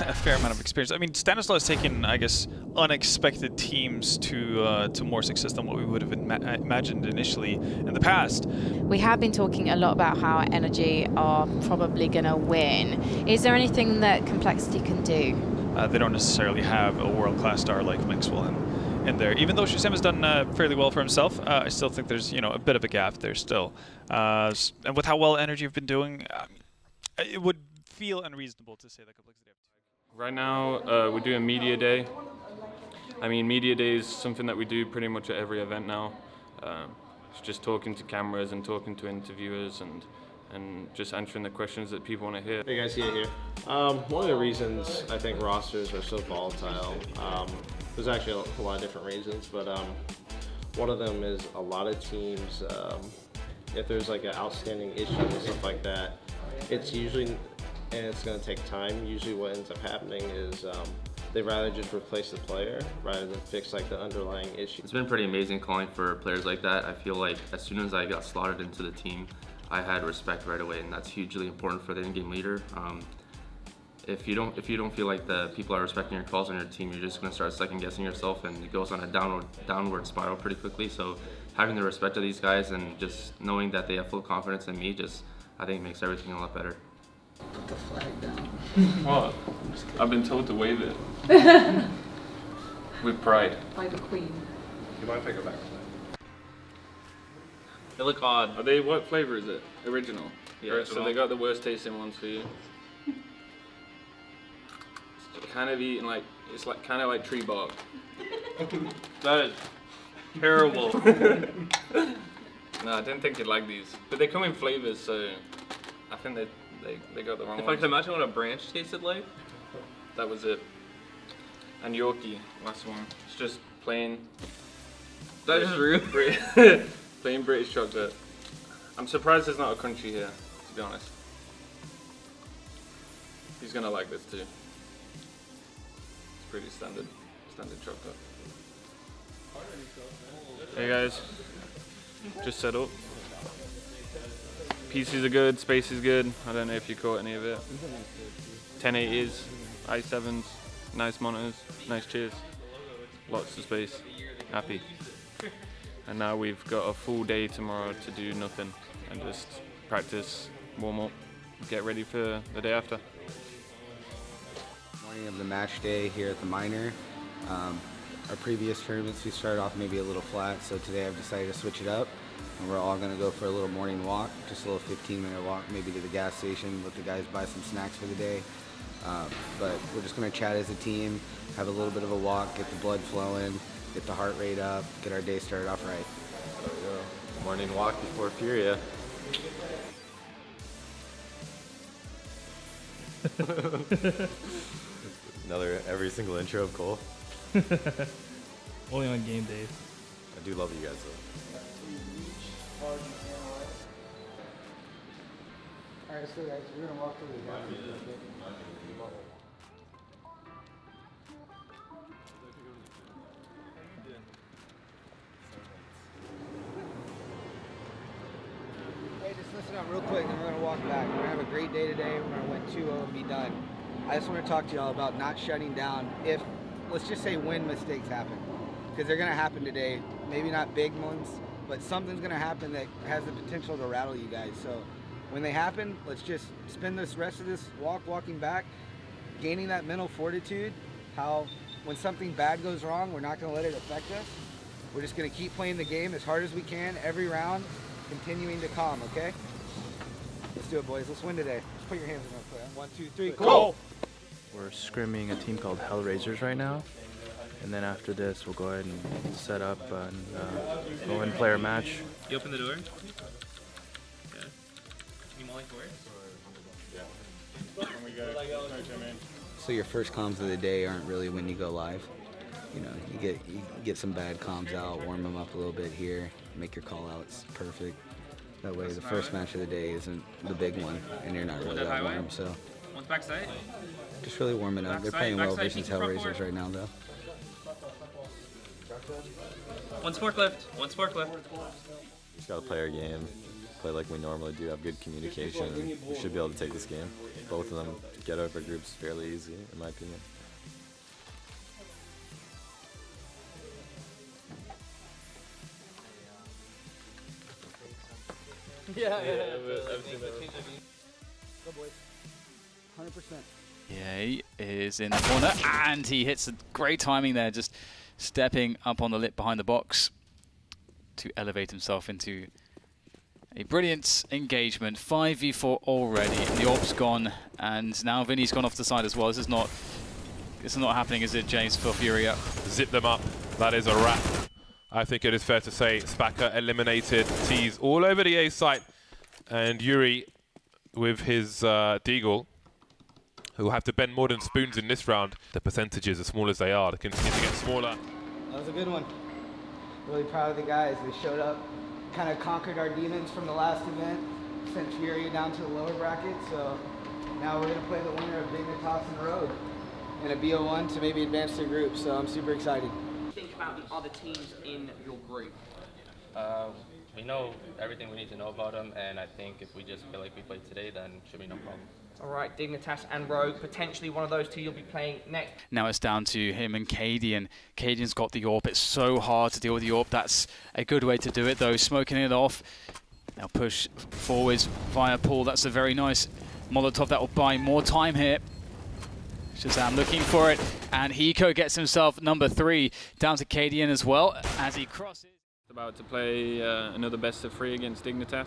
a fair amount of experience. I mean, Stanislaw has taken, I guess, unexpected teams to more success than what we would have imagined initially in the past. We have been talking a lot about how Energy are probably going to win. Is there anything that Complexity can do? They don't necessarily have a world-class star like Minxwell in there. Even though Shazam has done fairly well for himself, I still think there's a bit of a gap there still. And with how well Energy have been doing, it would feel unreasonable to say that Complexity have. Right now, we're doing Media Day. I mean, Media Day is something that we do pretty much at every event now. It's just talking to cameras and talking to interviewers and just answering the questions that people want to hear. Hey guys, here. One of the reasons I think rosters are so volatile, there's actually a lot of different reasons, but one of them is a lot of teams, if there's like an outstanding issue and stuff like that, it's usually, and it's going to take time, usually what ends up happening is they'd rather just replace the player rather than fix like the underlying issue. It's been pretty amazing calling for players like that. I feel like as soon as I got slotted into the team, I had respect right away, and that's hugely important for the in-game leader. If you don't feel like the people are respecting your calls on your team, you're just going to start second-guessing yourself, and it goes on a downward spiral pretty quickly. So having the respect of these guys and just knowing that they have full confidence in me, I think makes everything a lot better. Put the flag down. Well, I've been told to wave it. With pride. By the queen. You mind if I go back? They look odd. Are they, what flavor is it? Original? Yeah, Right, so they got the worst tasting ones for you. It's kind of eating like, it's like kind of like tree bark. That is terrible. No, I didn't think you'd like these. But they come in flavors, so I think they got the wrong If I ones. could imagine what a branch tasted like. That was it. And Yorkie, last one. It's just plain. That is rude. Plain British chocolate. I'm surprised there's not a crunchy here, to be honest. He's gonna like this too. It's pretty standard chocolate. Hey guys, just set up. PCs are good, space is good. I don't know if you caught any of it. 1080s, i7s, nice monitors, nice chairs, lots of space, happy. And now we've got a full day tomorrow to do nothing and just practice, warm up, get ready for the day after. Morning of the match day here at the Minor. Our previous tournaments we started off maybe a little flat, so today I've decided to switch it up. And we're all going to go for a little morning walk, just a little 15-minute walk, maybe to the gas station, let the guys buy some snacks for the day. But we're just going to chat as a team, have a little bit of a walk, get the blood flowing, get the heart rate up, get our day started off right. Morning walk before Furia. Another every single intro of Cole. Only on game days. I do love you guys though. Alright, so guys, we're gonna walk through the garden. Hey, just listen up real quick, then we're gonna walk back. We're gonna have a great day today. We're gonna win 2-0 and be done. I just want to talk to y'all about not shutting down if, let's just say, when mistakes happen, because they're gonna happen today. Maybe not big ones, but something's gonna happen that has the potential to rattle you guys. So when they happen, let's just spend this rest of this walking back, gaining that mental fortitude. How when something bad goes wrong, we're not gonna let it affect us. We're just gonna keep playing the game as hard as we can every round, continuing to calm. Okay? Let's do it, boys. Let's win today. Let's put your hands in real quick. 1, 2, 3, go! We're scrimming a team called Hellraisers right now. And then after this, we'll go ahead and set up and go and play our match. You open the door? Yeah. Can you molly for it? Yeah. So your first comms of the day aren't really when you go live. You know, you get some bad comms out, warm them up a little bit here, make your call outs perfect. That way the first match of the day isn't the big one and you're not really that warm. So One's backside. just really warming up. They're playing well versus Hellraisers right now though. One's forklift. One's forklift. We just gotta play our game, play like we normally do, have good communication, and we should be able to take this game. Both of them get over groups fairly easy, in my opinion. I've seen that. Go boys. 100%. He is in the corner, and he hits a great timing there, just stepping up on the lip behind the box to elevate himself into a brilliant engagement. 5v4 already, and the AWP's gone, and now Vinny's gone off the side as well. This is not happening, is it, James, for Furia? Zip them up. That is a wrap. I think it is fair to say Spacker eliminated T's all over the A site, and Yuri with his Deagle, who will have to bend more than spoons in this round. The percentages, as small as they are, they continue to get smaller. That was a good one. Really proud of the guys. They showed up, kind of conquered our demons from the last event, sent Fury down to the lower bracket. So now we're going to play the winner of Dignitas and Rogue in a BO1 to maybe advance their group. So I'm super excited. Think about the other teams in your group. We know everything we need to know about them, and I think if we just feel like we played today, then should be no problem. All right, Dignitas and Rogue, potentially one of those two you'll be playing next. Now it's down to him and Cadian. Cadian's got the AWP. It's so hard to deal with the AWP. That's a good way to do it, though. Smoking it off. They'll push forwards via Paul. That's a very nice Molotov that will buy more time here. Shazam looking for it, and Hiko gets himself number 3, down to Cadian as well as he crosses. About to play another best of 3 against Dignitas.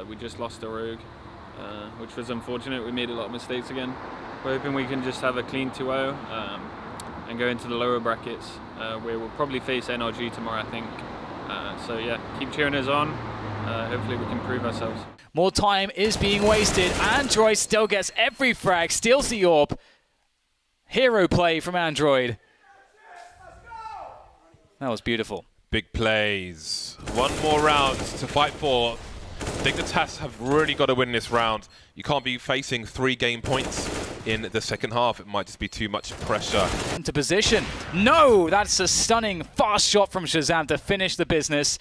We just lost to Rogue, which was unfortunate. We made a lot of mistakes again. We're hoping we can just have a clean 2-0 and go into the lower brackets, where we'll probably face NRG tomorrow, I think. So yeah, keep cheering us on. Hopefully we can prove ourselves. More time is being wasted. Android still gets every frag, steals the AWP. Hero play from Android. That was beautiful. Big plays. One more round to fight for. Dignitas have really got to win this round. You can't be facing 3 game points in the second half. It might just be too much pressure. Into position. No, that's a stunning fast shot from Shazam to finish the business.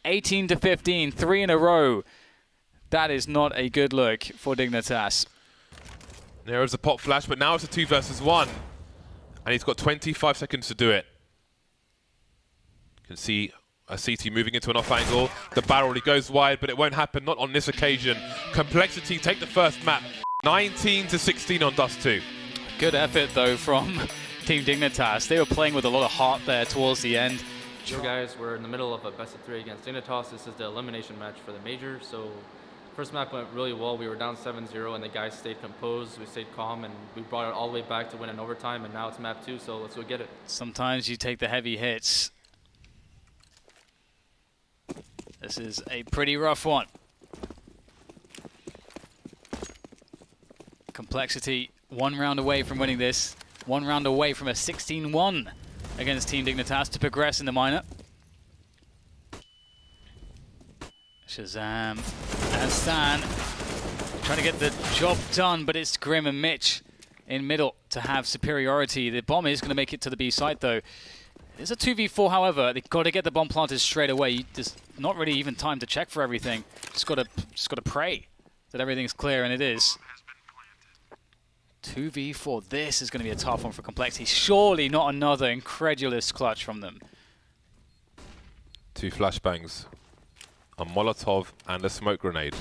18-15, 3 in a row. That is not a good look for Dignitas. There is a pop flash, but now it's a 2 versus 1. And he's got 25 seconds to do it. You can see a CT moving into an off angle. The barrel, he goes wide, but it won't happen, not on this occasion. Complexity take the first map. 19-16 on Dust 2. Good effort, though, from Team Dignitas. They were playing with a lot of heart there towards the end. Sure, guys, we're in the middle of a best of 3 against Dignitas. This is the elimination match for the major, so first map went really well. We were down 7-0, and the guys stayed composed. We stayed calm, and we brought it all the way back to win in overtime, and now it's map 2, so let's go get it. Sometimes you take the heavy hits. This is a pretty rough one. Complexity, 1 round away from winning this. 1 round away from a 16-1 against Team Dignitas to progress in the minor. Shazam and Stan trying to get the job done, but it's Grim and Mitch in middle to have superiority. The bomb is going to make it to the B site, though. It's a 2v4, however. They've got to get the bomb planted straight away. There's not really even time to check for everything. Just got to pray that everything's clear, and it is. 2v4. This is going to be a tough one for Complexity. Surely not another incredulous clutch from them. 2 flashbangs. A Molotov and a smoke grenade.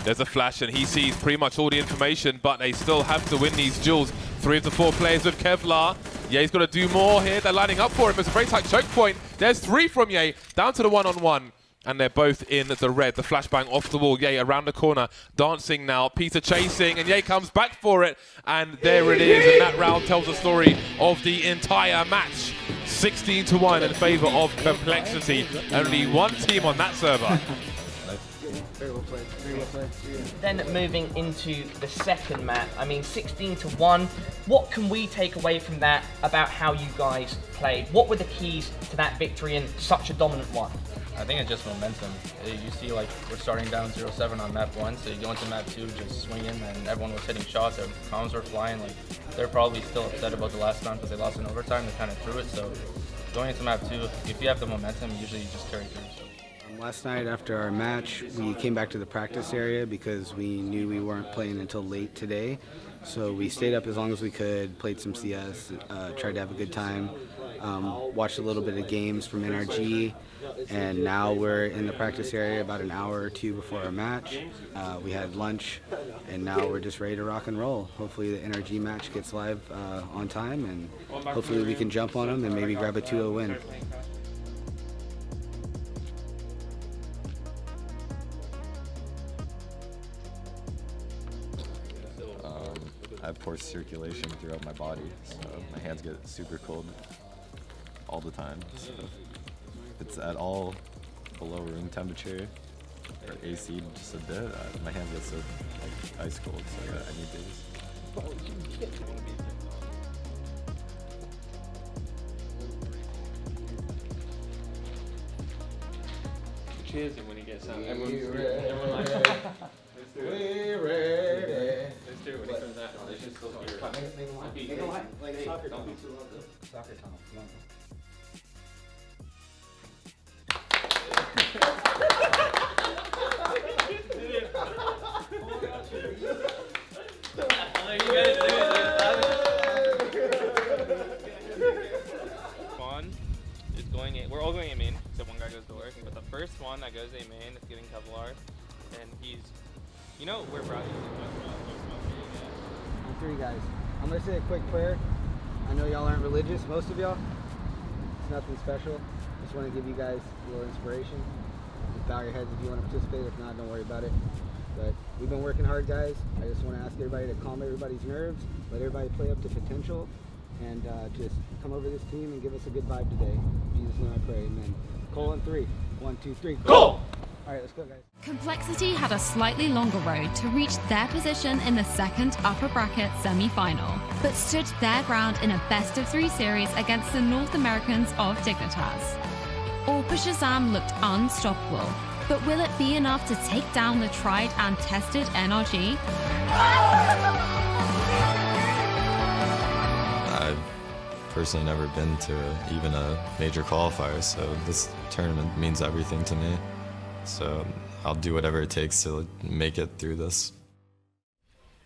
There's a flash, and he sees pretty much all the information, but they still have to win these duels. 3 of the 4 players with Kevlar. Ye's got to do more here. They're lining up for him. It's a very tight choke point. There's 3 from Ye, down to the 1-on-1. And they're both in the red. The flashbang off the wall. Ye around the corner, dancing now. Peter chasing, and Ye comes back for it. And there it is. And that round tells the story of the entire match. 16-1 in favor of Complexity. Only 1 team on that server. Very well played. Very well played. Yeah. Then moving into the second map, I mean 16-1. What can we take away from that about how you guys played? What were the keys to that victory in such a dominant one? I think it's just momentum. You see, like, we're starting down 0-7 on map 1, so you go into map 2 just swinging, and everyone was hitting shots, their comms were flying. Like, they're probably still upset about the last round because they lost in overtime. They kind of threw it, so going into map 2, if you have the momentum, usually you just carry through. So. Last night after our match, we came back to the practice area because we knew we weren't playing until late today. So we stayed up as long as we could, played some CS, tried to have a good time, watched a little bit of games from NRG, and now we're in the practice area about an hour or two before our match. We had lunch, and now we're just ready to rock and roll. Hopefully the NRG match gets live on time, and hopefully we can jump on them and maybe grab a 2-0 win. I have poor circulation throughout my body, so my hands get super cold all the time. So if it's at all below room temperature or AC just a bit, my hands get so like ice cold. So I need these. Cheers him when he gets out. Everyone likes it. We're ready. Let's do it when he comes out. Let's just look here. Make a line, like soccer tunnel. Soccer tunnel. One is going in. We're all going A main, except one guy goes to work. But the first one that goes A main is getting Kevlar, and he's, you know, where Brad is. On three, guys. I'm gonna say a quick prayer. I know y'all aren't religious, most of y'all. It's nothing special. Just want to give you guys a little inspiration. Just bow your heads if you want to participate. If not, don't worry about it. But we've been working hard, guys. I just want to ask everybody to calm everybody's nerves, let everybody play up to potential, and just come over this team and give us a good vibe today. In Jesus' name I pray, amen. Call on three. 1, 2, 3, go! All right, let's go, guys. Complexity had a slightly longer road to reach their position in the second upper bracket semi-final, but stood their ground in a best-of-3 series against the North Americans of Dignitas. Orpa Shazam looked unstoppable, but will it be enough to take down the tried and tested NRG? I've personally never been to even a major qualifier, so this tournament means everything to me. So I'll do whatever it takes to make it through this.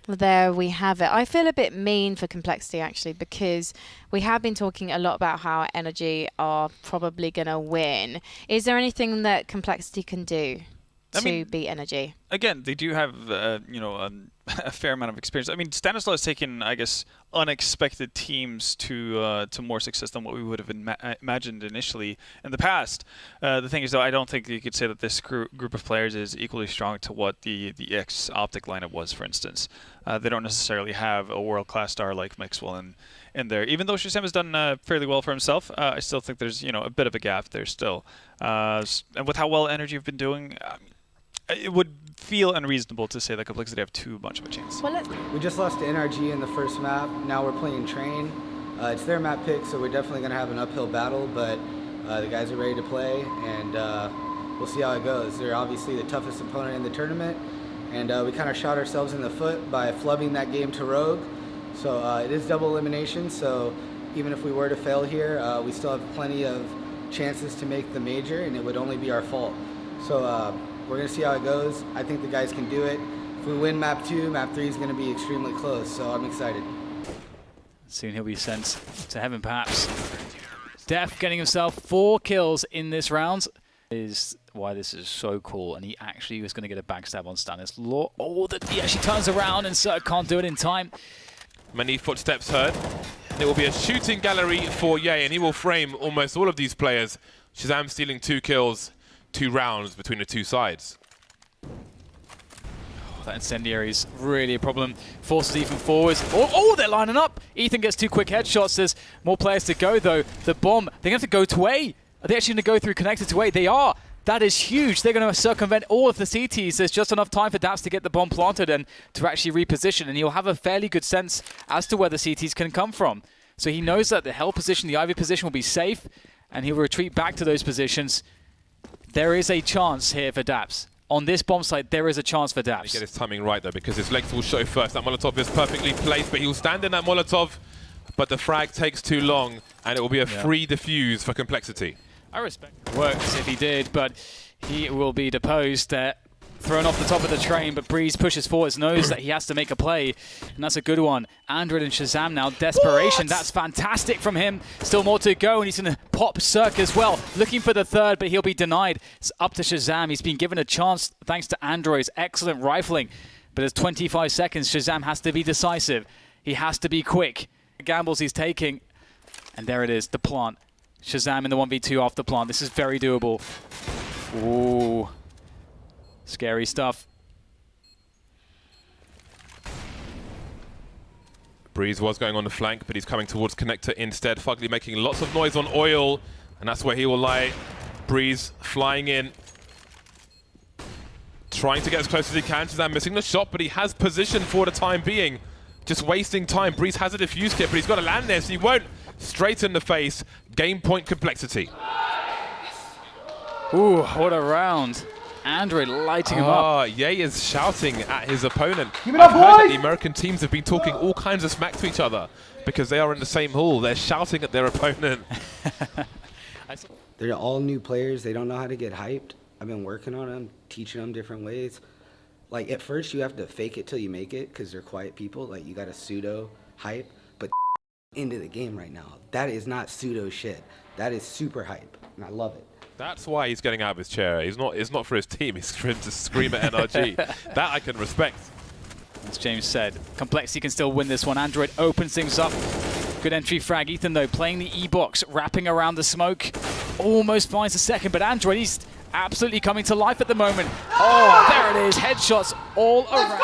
There we have it. I feel a bit mean for Complexity, actually, because we have been talking a lot about how Energy are probably going to win. Is there anything that Complexity can do to beat Energy? Again, they do have, you know, a fair amount of experience. I mean, Stanislaw has taken, I guess, unexpected teams to more success than what we would have imagined initially in the past. The thing is, though, I don't think you could say that this group of players is equally strong to what the X-Optic lineup was, for instance. They don't necessarily have a world-class star like Mixwell in there. Even though Shazam has done fairly well for himself, I still think there's, you know, a bit of a gap there still. And with how well Energy have been doing, it would feel unreasonable to say that Complexity have too much of a chance. We just lost to NRG in the first map. Now we're playing Train. It's their map pick, so we're definitely going to have an uphill battle, but the guys are ready to play, and we'll see how it goes. They're obviously the toughest opponent in the tournament, and we kind of shot ourselves in the foot by flubbing that game to Rogue. So it is double elimination, so even if we were to fail here, we still have plenty of chances to make the major, and it would only be our fault. So we're going to see how it goes. I think the guys can do it. If we win map 2, map 3 is going to be extremely close, so I'm excited. Soon he'll be sent to heaven, perhaps. Def getting himself 4 kills in this round is why this is so cool, and he actually was going to get a backstab on Stanislaw. Oh, he actually turns around and Sir can't do it in time. Many footsteps heard. It will be a shooting gallery for Ye, and he will frame almost all of these players. Shazam stealing 2 kills, 2 rounds between the two sides. That incendiary is really a problem. Forces Ethan forwards. Oh, they're lining up. Ethan gets 2 quick headshots. There's more players to go, though. The bomb, they're going to have to go to A. Are they actually going to go through connected to A? They are. That is huge. They're going to circumvent all of the CTs. There's just enough time for Daps to get the bomb planted and to actually reposition, and he'll have a fairly good sense as to where the CTs can come from. So he knows that the Hell position, the Ivy position will be safe, and he'll retreat back to those positions. There is a chance here for Daps. On this bomb site, there is a chance for Daps. Get his timing right, though, because his legs will show first. That Molotov is perfectly placed, but he'll stand in that Molotov, but the frag takes too long, and it will be a free defuse for Complexity. I respect it. Works if he did, but he will be deposed. thrown off the top of the train, but Breeze pushes forwards, knows that he has to make a play, and that's a good one. Android and Shazam now, desperation. What? That's fantastic from him. Still more to go, and he's going to pop Cirque as well. Looking for the third, but he'll be denied. It's up to Shazam. He's been given a chance thanks to Android's excellent rifling. But there's 25 seconds. Shazam has to be decisive. He has to be quick. The gambles he's taking. And there it is, the plant. Shazam in the 1v2 off the plant. This is very doable. Ooh. Scary stuff. Breeze was going on the flank, but he's coming towards connector instead. Fugly making lots of noise on oil, and that's where he will lie. Breeze flying in. Trying to get as close as he can. Shazam missing the shot, but he has position for the time being. Just wasting time. Breeze has a defuse kit, but he's got to land there, so he won't. Straight in the face. Game point complexity. Ooh, what a round. Android lighting him up. Ye is shouting at his opponent. Give it up, I've heard that boys! the American teams have been talking all kinds of smack to each other because they are in the same hall. They're shouting at their opponent. They're all new players. They don't know how to get hyped. I've been working on them, teaching them different ways. Like, at first, you have to fake it till you make it because they're quiet people. Like, you got to pseudo hype. But into the game right now, that is not pseudo shit. That is super hype, and I love it. That's why he's getting out of his chair. It's not for his team. It's for him to scream at NRG. That I can respect. As James said, Complexity can still win this one. Android opens things up. Good entry frag. Ethan, though, playing the E-box, wrapping around the smoke. Almost finds a second, but Android, he's absolutely coming to life at the moment. Oh, there it is. Headshots all around.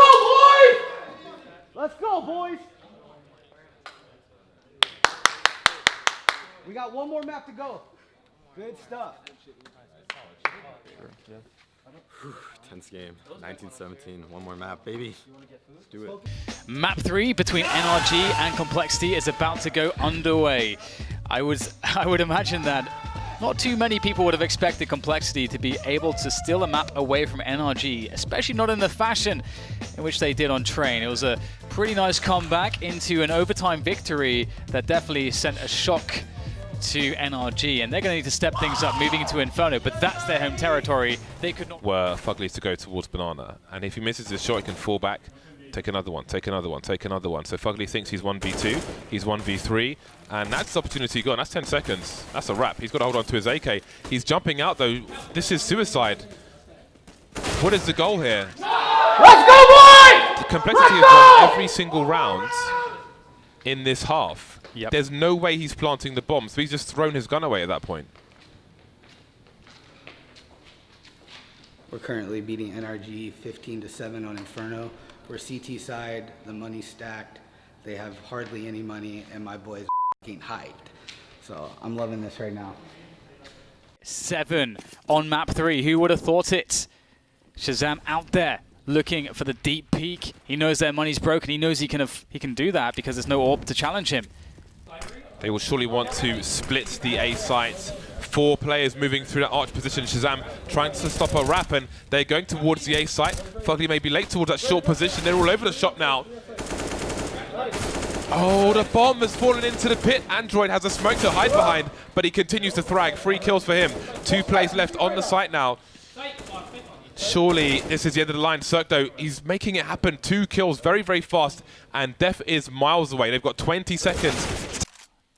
Let's go, boys! We got one more map to go. Good stuff. Tense game. 1917. One more map, baby. Let's do it. Map 3 between NRG and Complexity is about to go underway. I would imagine that not too many people would have expected Complexity to be able to steal a map away from NRG, especially not in the fashion in which they did on Train. It was a pretty nice comeback into an overtime victory that definitely sent a shock to NRG, and they're going to need to step things up moving into Inferno, but that's their home territory. They could not... Were Fugly's to go towards Banana, and if he misses his shot, he can fall back, take another one, take another one, take another one. So Fugly thinks he's 1v2, he's 1v3, and that's the opportunity gone. That's 10 seconds. That's a wrap. He's got to hold on to his AK. He's jumping out, though. This is suicide. What is the goal here? Let's go, boys! The Complexity has won every single round in this half. Yep. There's no way he's planting the bomb, so he's just thrown his gun away at that point. We're currently beating NRG 15-7 on Inferno. We're CT side, the money's stacked. They have hardly any money, and my boys getting hyped. So I'm loving this right now. 7 on map 3. Who would have thought it? Shazam out there looking for the deep peek. He knows their money's broken. He knows he can do that because there's no orb to challenge him. They will surely want to split the A site. 4 players moving through that arch position. Shazam trying to stop a wrap, and they're going towards the A site. Fugly may be late towards that short position. They're all over the shop now. Oh, the bomb has fallen into the pit. Android has a smoke to hide behind, but he continues to thrag. 3 kills for him. 2 plays left on the site now. Surely this is the end of the line. Cirque, though, he's making it happen. 2 kills very, very fast, and Def is miles away. They've got 20 seconds.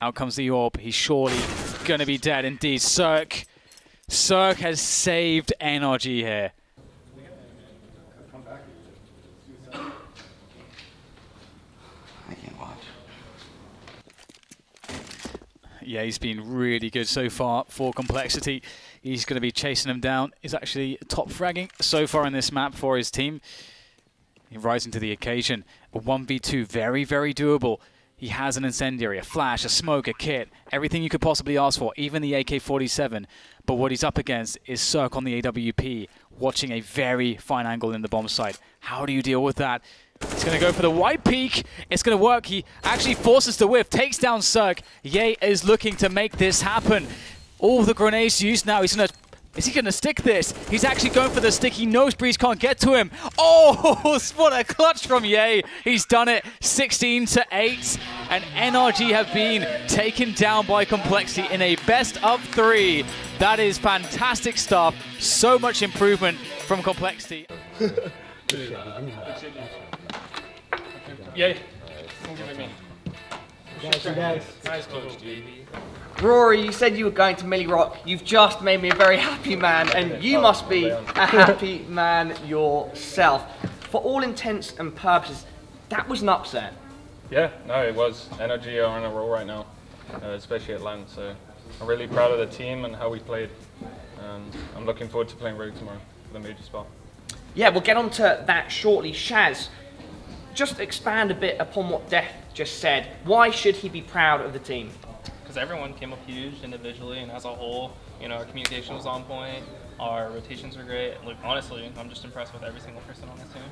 Out comes the orb. He's surely going to be dead indeed. Cirque has saved NRG here. I can't watch. Yeah, he's been really good so far for Complexity. He's going to be chasing him down. He's actually top fragging so far in this map for his team. He's rising to the occasion. A 1v2, very, very doable. He has an incendiary, a flash, a smoke, a kit, everything you could possibly ask for, even the AK-47. But what he's up against is Cirque on the AWP, watching a very fine angle in the bomb site. How do you deal with that? He's going to go for the white peak. It's going to work. He actually forces the whiff, takes down Cirque. Ye is looking to make this happen. All the grenades used now. Is he going to stick this? He's actually going for the stick. He knows Breeze can't get to him. Oh, what a clutch from Ye. He's done it 16-8. And NRG have been taken down by Complexity in a best of 3. That is fantastic stuff. So much improvement from Complexity. Yay. Don't give it me. Nice coach, JB. Rory, you said you were going to Millie Rock. You've just made me a very happy man, and you must be a happy man yourself. For all intents and purposes, that was an upset. Yeah, no, it was. Energy are on a roll right now, especially at LAN. So I'm really proud of the team and how we played. And I'm looking forward to playing Rogue tomorrow for the major spot. Yeah, we'll get on to that shortly. Shaz, just expand a bit upon what Death just said. Why should he be proud of the team? Because everyone came up huge individually and as a whole. You know, our communication was on point, our rotations were great. Like, honestly, I'm just impressed with every single person on this team.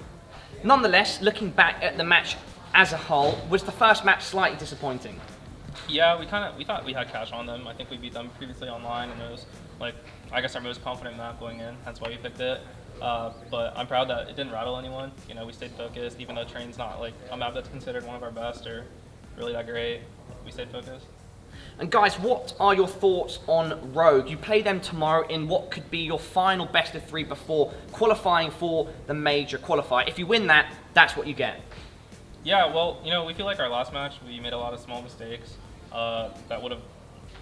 Nonetheless, looking back at the match as a whole, was the first match slightly disappointing? Yeah, we thought we had cash on them. I think we beat them previously online, and it was like, I guess, our most confident map going in. That's why we picked it. But I'm proud that it didn't rattle anyone. You know, we stayed focused, even though Train's not like a map that's considered one of our best or really that great. We stayed focused. And guys, what are your thoughts on Rogue? You play them tomorrow in what could be your final best of 3 before qualifying for the major qualifier. If you win that, that's what you get. Yeah, well, you know, we feel like our last match, we made a lot of small mistakes that would have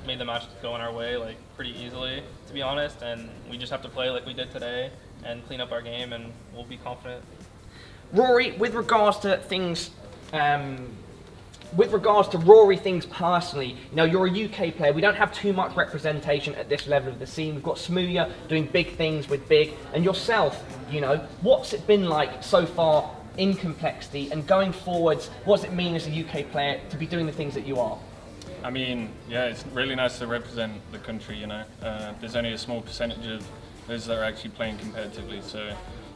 made the match go in our way, like, pretty easily, to be honest. And we just have to play like we did today and clean up our game, and we'll be confident. Rory, with regards to things, Rory things personally, you know, you're a UK player. We don't have too much representation at this level of the scene. We've got Smooya doing big things with Big, and yourself, you know, what's it been like so far in Complexity, and going forwards, what does it mean as a UK player to be doing the things that you are? I mean, yeah, it's really nice to represent the country, you know. There's only a small percentage of those that are actually playing competitively, so,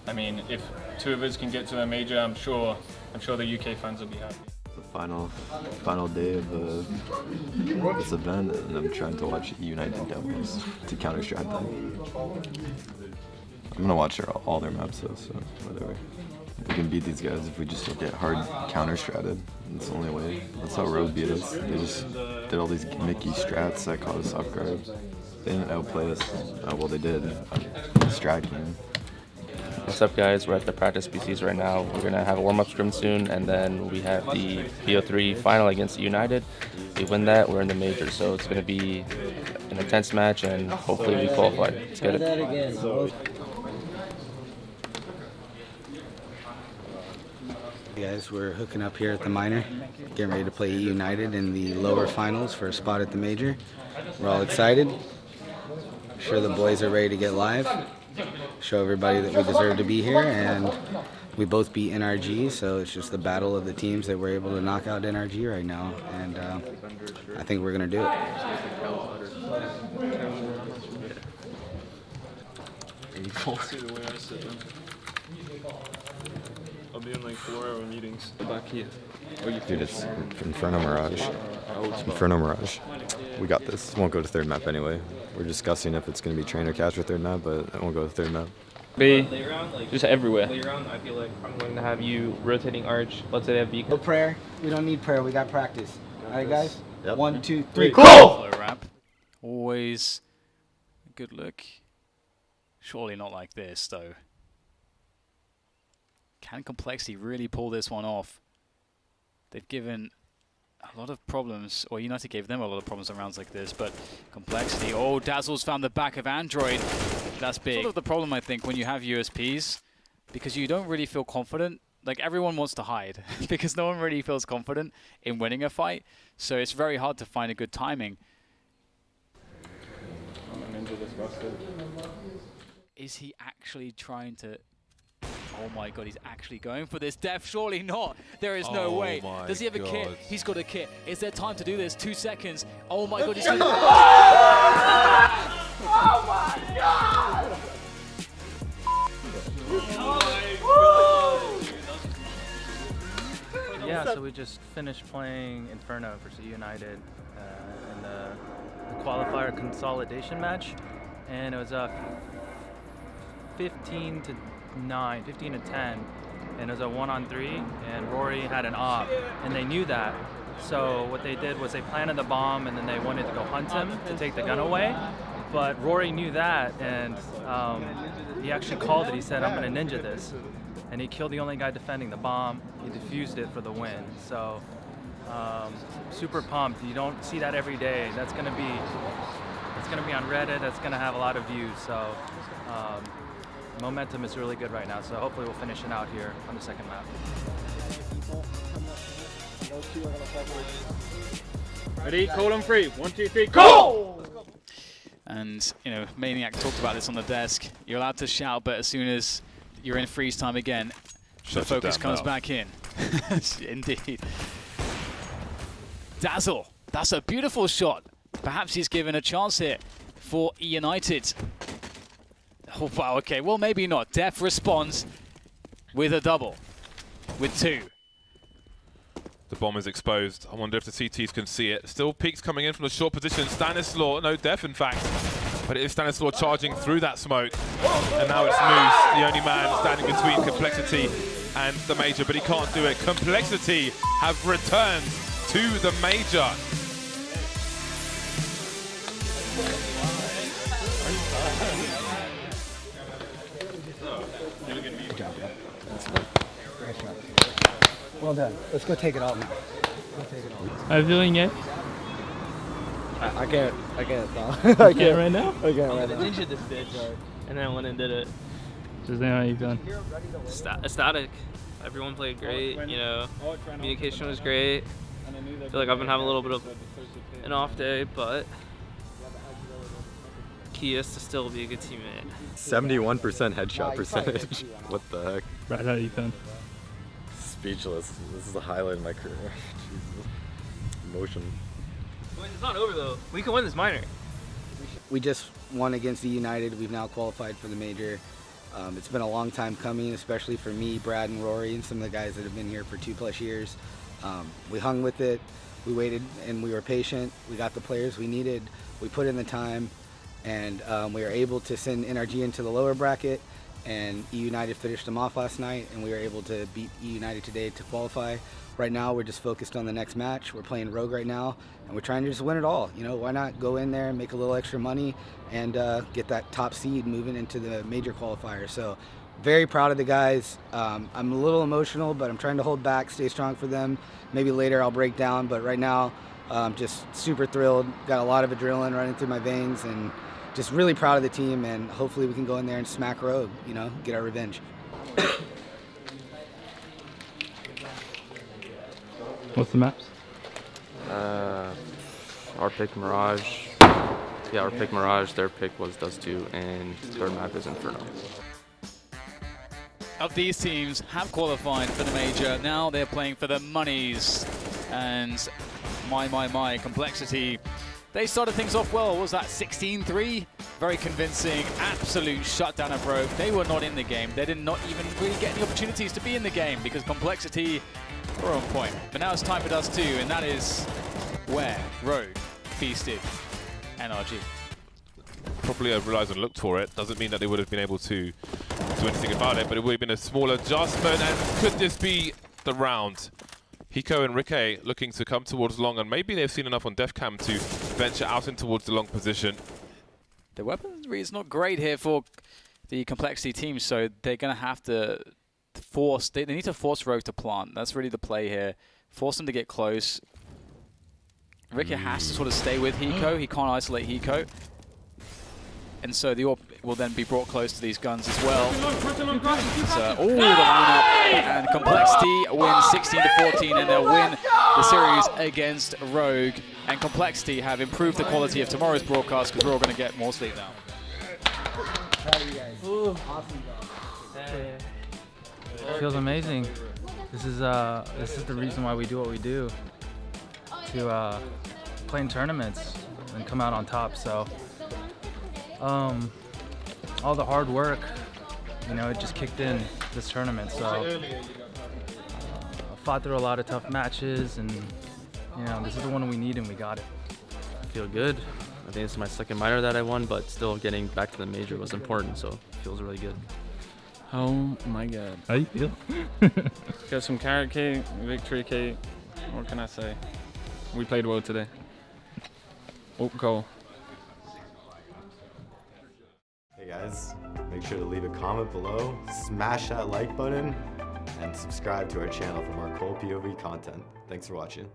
I mean, if 2 of us can get to a major, I'm sure the UK fans will be happy. The final day of this event, and I'm trying to watch United Devils to Counter-Strike LAN. I'm gonna watch all their maps though, so whatever. We can beat these guys if we just don't get hard counter-stratted. That's the only way. That's how Rogue beat us. They just did all these gimmicky strats that caught us off guard. They didn't outplay us. Well, they did. Distracting. What's up, guys? We're at the practice PCs right now. We're gonna have a warm-up scrim soon, and then we have the BO3 final against United. If we win that, we're in the major, so it's gonna be an intense match, and hopefully we qualify. Let's get it. Guys, we're hooking up here at the minor, getting ready to play United in the lower finals for a spot at the major. We're all excited. I'm sure the boys are ready to get live, show everybody that we deserve to be here, and we both beat NRG, so it's just the battle of the teams that we're able to knock out NRG right now, and I think we're going to do it. I'll be in like 4-hour meetings back here. Dude, it's Inferno Mirage. It's Inferno Mirage. We got this. Won't go to 3rd map anyway. We're discussing if it's going to be train or catch or 3rd map, but it won't go to 3rd map. Just everywhere. I feel like I'm going to have you rotating arch. Let's say they have beacon. No prayer. We don't need prayer. We got practice. All right, guys? Yep. 1, 2, 3. Cool! Ramp. Always a good look. Surely not like this, though. Can Complexity really pull this one off? They've given a lot of problems, or United gave them a lot of problems on rounds like this, but Complexity, oh, Dazzle's found the back of Android. That's big. Sort of the problem, I think, when you have USPs, because you don't really feel confident. Like, everyone wants to hide, because no one really feels confident in winning a fight, so it's very hard to find a good timing. Is he actually trying to... Oh my god, he's actually going for this. Def, surely not. There is no way. Does he have a kit? He's got a kit. Is there time to do this? 2 seconds. Oh my god, he's doing it. Oh my god! Yeah, so we just finished playing Inferno versus United in the qualifier consolidation match, and it was 15 to 10, and it was a 1-on-3, and Rory had an op, and they knew that. So what they did was they planted the bomb, and then they wanted to go hunt him to take the gun away. But Rory knew that, and he actually called it. He said, I'm going to ninja this. And he killed the only guy defending the bomb. He defused it for the win. So super pumped. You don't see that every day. That's going to be on Reddit. That's going to have a lot of views. So momentum is really good right now. So hopefully we'll finish it out here on the second map. Ready? Call on 3. 1, 2, 3, go! And, Maniac talked about this on the desk. You're allowed to shout, but as soon as you're in freeze time again, the focus comes back in. Indeed. Dazzle. That's a beautiful shot. Perhaps he's given a chance here for E United. Oh, wow, okay. Well, maybe not. Def responds with a double, with 2. The bomb is exposed. I wonder if the CTs can see it. Still peaks coming in from the short position. Stanislaw, no, Def in fact. But it is Stanislaw charging through that smoke. And now it's Moose, the only man standing between Complexity and the Major, but he can't do it. Complexity have returned to the Major. Good job, bro. Nice job. Well done. Let's go take it all now. How you feeling, yeah? I can't. I can't. I can't right now? I can't right now. Ninja this bitch, and then I went and did it. Just how you feeling? Ecstatic. Everyone played great. Communication was great. I feel like I've been having a little bit of an off day, but key is to still be a good teammate. 71% headshot percentage. What the heck? Brad, how you feeling? Speechless. This is the highlight of my career. Jesus. Emotion. It's not over though. We can win this minor. We just won against the United. We've now qualified for the major. It's been a long time coming, especially for me, Brad, and Rory, and some of the guys that have been here for 2+ years. We hung with it. We waited and we were patient. We got the players we needed. We put in the time, and we were able to send NRG into the lower bracket. And E United finished them off last night, and we were able to beat E United today to qualify. Right now, we're just focused on the next match. We're playing Rogue right now, and we're trying to just win it all. Why not go in there and make a little extra money and get that top seed moving into the major qualifier. So very proud of the guys. I'm a little emotional, but I'm trying to hold back, stay strong for them. Maybe later I'll break down, but right now, just super thrilled. Got a lot of adrenaline running through my veins, and just really proud of the team, and hopefully we can go in there and smack Rogue, get our revenge. What's the maps? Our pick Mirage. Yeah, our pick Mirage. Their pick was Dust 2, and their map is Inferno. Of these teams have qualified for the major. Now they're playing for the monies. And my, Complexity. They started things off well. What was that, 16-3? Very convincing, absolute shutdown of Rogue. They were not in the game. They did not even really get any opportunities to be in the game because Complexity were on point. But now it's time for Dust 2, and that is where Rogue feasted NRG. Probably realised and looked for it. Doesn't mean that they would have been able to do anything about it, but it would have been a small adjustment. And could this be the round? Hiko and Ricky looking to come towards long, and maybe they've seen enough on Defcam to venture out in towards the long position. The weaponry is not great here for the Complexity team, so they're going to have to force, they need to force Rogue to plant. That's really the play here. Force them to get close. Ricky has to sort of stay with Hiko. He can't isolate Hiko. And so the AWP will then be brought close to these guns as well. So, the lineup, and Complexity win 16-14, and they'll win the series against Rogue. And Complexity have improved the quality of tomorrow's broadcast because we're all going to get more sleep now. It feels amazing. This is the reason why we do what we do, to play in tournaments and come out on top. So all the hard work, it just kicked in this tournament. So I fought through a lot of tough matches, and this is the one we need, and we got it. I feel good. I think it's my second minor that I won, but still getting back to the major was important, so it feels really good. Oh my god. How you feel? Got some carrot cake, victory cake. What can I say? We played well today. Oh, Cole. guys. Make sure to leave a comment below, smash that like button, and subscribe to our channel for more Cole POV content. Thanks for watching.